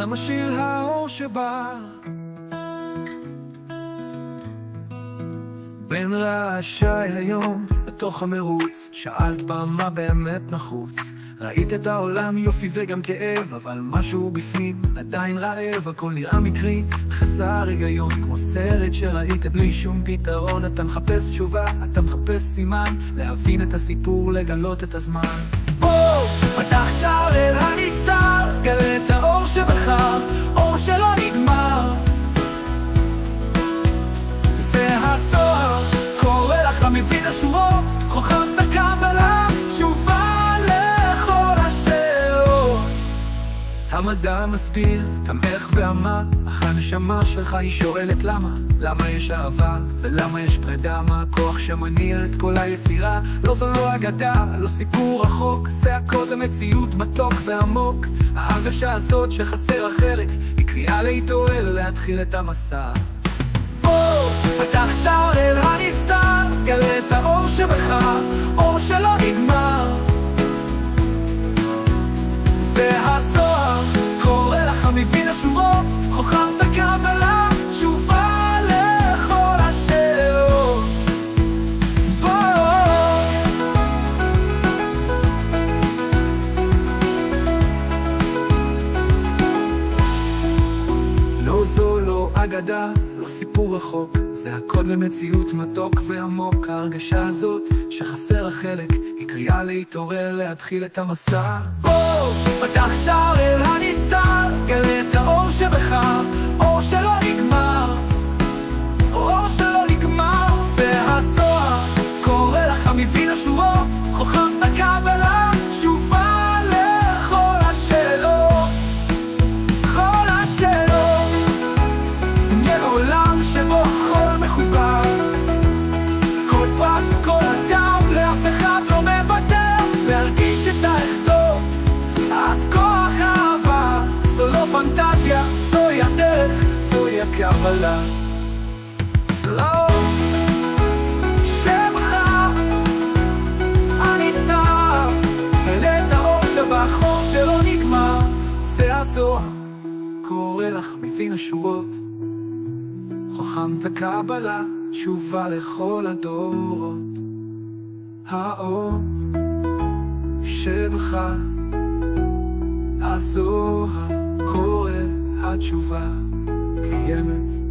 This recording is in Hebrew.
שמה שיר האור שבא בין רעשי היום בתוך המרוץ. שאלת פעם מה באמת נחוץ, ראית את העולם יופי וגם כאב, אבל משהו בפנים עדיין רעב. הכל נראה מקרי, חסר היגיון, כמו סרט שראית בלי שום פתרון. אתה מחפש תשובה, אתה מחפש סימן, להבין את הסיפור, לגלות את הזמן. בוא, פתח שער אל הנסתר, גלה את האור שבך, אור שלא נגמר. זה הסוהר, קורא לך מבין השורות, חוכם את הקבלה, תשובה לכל השאלות. המדע מסביר את האיך והמה, אך הנשמה שלך היא שואלת למה. למה יש אהבה ולמה יש פרידה, מה הכוח שמניע את כל היצירה. לא זו לא אגדה, לא סיפור רחוק, זה הקוד למציאות מתוק ועמוק. ההרגשה הזאת שחסר החלק היא קריאה להתעורר, להתחיל את המסע. פתח שער אל הנסתר, גלה את האור שבך, אור שלא נגמר. זה הסוהר, קורא לך מבין השורות, חוכם את הקבלה, תשובה לכל השאלות. לא זו לא אגדה, לא סיפור רחוק, זה הקוד למציאות מתוק ועמוק. ההרגשה הזאת שחסר החלק היא קריאה להתעורר, להתחיל את המסע. בוא, פתח שער אל הנסתר, גלה את האור שבך, אור שלא נגמר. אור שלא נגמר, זה הסוהר, קורא לך מבין השורות, חוכם את הקבלה, תשובה לכל השאלות. כל השאלות, דמיין עולם שבו הכל מחובר, כל פרט וכל אדם, לאף אחד לא מוותר, להרגיש את האחדות, את כוח האהבה. זו לא פנטזיה, זוהי הדרך, זוהי הקבלה. לא שבך הנסתר, גלה את האור שבך, אור שלא נגמר. זה הזוהר, קורא לך מבין השורות, חוכם את הקבלה, תשובה לכל הדורות. האור שבך, הזוהר, קורא התשובה קיימת.